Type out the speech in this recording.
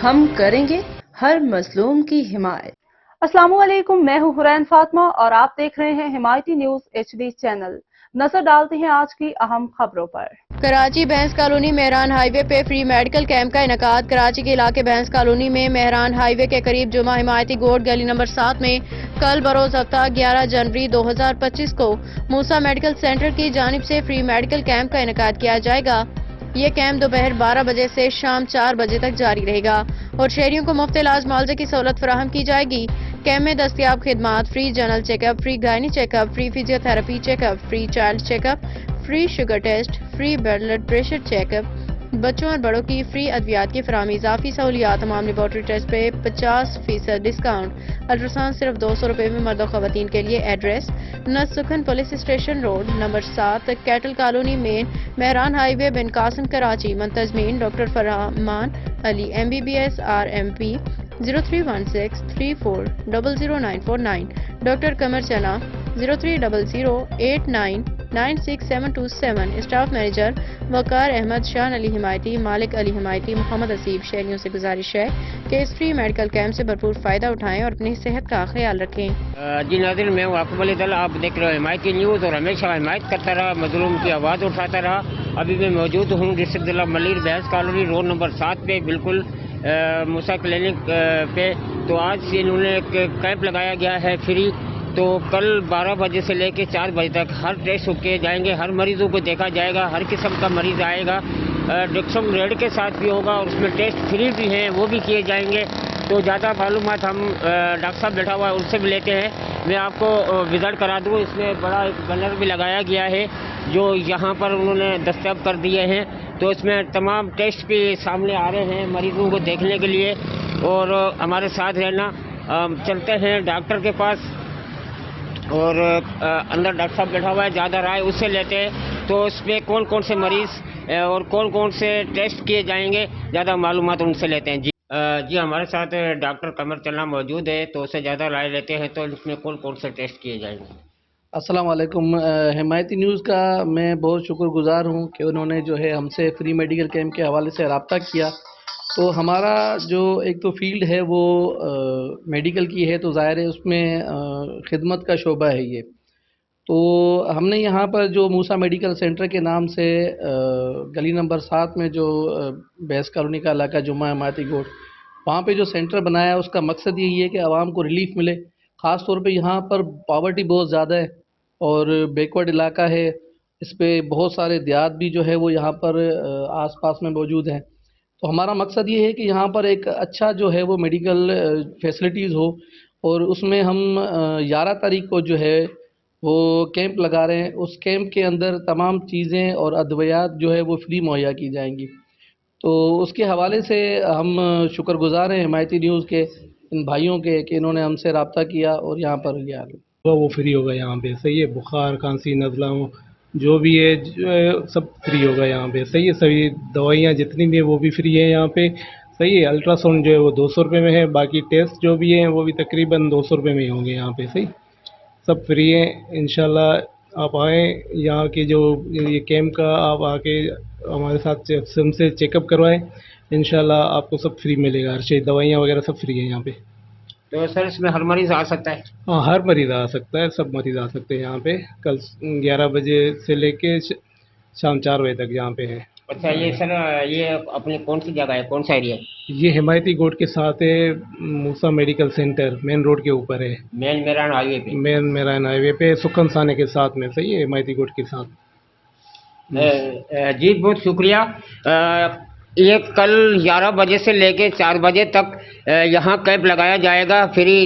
ہم کریں گے ہر مظلوم کی حمایت۔ السلام علیکم، میں ہوں حرین فاطمہ اور آپ دیکھ رہے ہیں حمایتی نیوز HD چینل۔ نظر ڈالتے ہیں آج کی اہم خبروں پر۔ کراچی بھینس کالونی مہران ہائی وے پہ فری میڈیکل کیمپ کا انعقاد۔ کراچی کے علاقے بھینس کالونی میں مہران ہائی وے کے قریب جمعہ حمایتی گوٹ گلی نمبر 7 میں کل بروز ہفتہ 11 جنوری 2025 کو موسیٰ میڈیکل سینٹر کی جانب سے فری میڈیکل کیمپ کا انعقاد کیا جائے گا۔ یہ کیمپ دوپہر 12 بجے سے شام 4 بجے تک جاری رہے گا اور شہریوں کو مفت علاج معالجے کی سہولت فراہم کی جائے گی۔ کیمپ میں دستیاب خدمات: free general check up, free gynae check up, free physiotherapy check up, free child check up, free sugar test, free blood pressure check up, بچوں اور بڑوں کی فری ادویات کی فراہمی، اضافی سہولیات، تمام لیبارٹری ٹیسٹ پہ 50% ڈسکاؤنٹ، الٹراساؤنڈ صرف 200 روپے میں مرد و خواتین کے لیے۔ ایڈریس: نس Sukhan police station road number 7 cattle colony main, Mehran highway, Bin Qasim, Karachi. منتظمین: doctor Farman Ali MBBS RMP 031634000949، doctor Qamar Chana 030089967227، staff manager وقار احمد، شان علی حمایتی، مالک علی حمایتی، محمد حسیب۔ شہریوں سے گزارش ہے کہ اس فری میڈیکل کیمپ سے بھرپور فائدہ اٹھائیں اور اپنی صحت کا خیال رکھیں۔ جی ناظرین، میں واقف علی دل، آپ دیکھ رہے ہیں حمایتی نیوز، اور ہمیشہ حمایت کرتا رہا، مظلوم کی آواز اٹھاتا رہا۔ ابھی میں موجود ہوں ڈسٹرکٹ ضلع ملیر بھینس کالونی روڈ نمبر 7 پہ، بالکل موسیٰ کلینک پہ۔ تو آج سے انہوں نے ایک کیمپ لگایا گیا ہے فری، تو کل 12 بجے سے لے کے 4 بجے تک ہر ٹیسٹ کیے جائیں گے، ہر مریضوں کو دیکھا جائے گا، ہر قسم کا مریض آئے گا۔ ڈسکاؤنٹ ریٹ کے ساتھ بھی ہوگا اور اس میں ٹیسٹ فری بھی ہیں، وہ بھی کیے جائیں گے۔ تو زیادہ معلومات ہم ڈاکٹر صاحب بیٹھا ہوا ہے ان سے بھی لیتے ہیں۔ میں آپ کو وزٹ کرا دوں، اس میں بڑا ایک بینر بھی لگایا گیا ہے جو یہاں پر انہوں نے دستیاب کر دیے ہیں۔ تو اس میں تمام ٹیسٹ بھی سامنے آ رہے ہیں مریضوں کو دیکھنے کے لیے، اور ہمارے ساتھ رہنا۔ چلتے ہیں ڈاکٹر کے پاس، اور اندر ڈاکٹر صاحب بیٹھا ہوا ہے، زیادہ رائے اس سے لیتے ہیں۔ تو اس میں کون کون سے مریض اور کون کون سے ٹیسٹ کیے جائیں گے، زیادہ معلومات ان سے لیتے ہیں۔ جی ہمارے ساتھ ڈاکٹر قمر چنا موجود ہے، تو اس سے زیادہ رائے لیتے ہیں۔ تو اس میں کون کون سے ٹیسٹ کیے جائیں گے؟ السلام علیکم۔ حمایتی نیوز کا میں بہت شکر گزار ہوں کہ انہوں نے جو ہے ہم سے فری میڈیکل کیمپ کے حوالے سے رابطہ کیا۔ تو ہمارا جو ایک تو فیلڈ ہے وہ میڈیکل کی ہے، تو ظاہر ہے اس میں خدمت کا شعبہ ہے یہ۔ تو ہم نے یہاں پر جو موسیٰ میڈیکل سینٹر کے نام سے گلی نمبر 7 میں جو بھینس کالونی کا علاقہ جمعہ حمایتی گوٹ، وہاں پہ جو سینٹر بنایا ہے، اس کا مقصد یہی ہے کہ عوام کو ریلیف ملے۔ خاص طور پہ یہاں پر پاورٹی بہت زیادہ ہے اور بیکورڈ علاقہ ہے، اس پہ بہت سارے دیہات بھی جو ہے وہ یہاں پر آس پاس میں موجود ہیں۔ تو ہمارا مقصد یہ ہے کہ یہاں پر ایک اچھا جو ہے وہ میڈیکل فیسلٹیز ہو، اور اس میں ہم 11 تاریخ کو جو ہے وہ کیمپ لگا رہے ہیں۔ اس کیمپ کے اندر تمام چیزیں اور ادویات جو ہے وہ فری مہیا کی جائیں گی۔ تو اس کے حوالے سے ہم شکر گزار ہیں حمایتی نیوز کے ان بھائیوں کے کہ انہوں نے ہم سے رابطہ کیا اور یہاں پر وہ فری ہوگا یہاں پہ۔ صحیح ہے، بخار، کھانسی، نزلہ جو بھی ہے سب فری ہوگا یہاں پہ۔ صحیح ہے، سبھی دوائیاں جتنی بھی ہیں وہ بھی فری ہیں یہاں پہ۔ صحیح ہے، الٹرا ساؤنڈ جو ہے وہ 200 روپے میں ہے، باقی ٹیسٹ جو بھی ہیں وہ بھی تقریباً 200 روپے میں ہی ہوں گے یہاں پہ۔ صحیح، سب فری ہیں انشاءاللہ۔ آپ آئیں یہاں کے جو یہ کیمپ کا، آپ آ کے ہمارے ساتھ ہم سے چیک اپ کروائیں، انشاءاللہ آپ کو سب فری ملے گا، ہر چیز، دوائیاں وغیرہ سب فری ہیں یہاں پہ۔ تو سر اس میں ہر مریض آ سکتا ہے؟ ہاں، ہر مریض آ سکتا ہے، سب مریض آ سکتے ہیں یہاں پہ۔ کل 11 بجے سے لے کے شام 4 بجے تک یہاں پہ ہے۔ اچھا، یہ سر یہ اپنی کون سی جگہ ہے، کون سا ایریا ہے؟ یہ حمایتی گوٹ کے ساتھ ہے، موسیٰ میڈیکل سینٹر مین روڈ کے اوپر ہے، مین مہران ہائی وے پہ، مین مہران ہائی وے پہ، سکھن سانے کے ساتھ میں۔ صحیح ہے، حمایتی گوٹ کے ساتھ۔ جی بہت شکریہ۔ یہ کل 11 بجے سے لے کے 4 بجے تک یہاں کیمپ لگایا جائے گا فری۔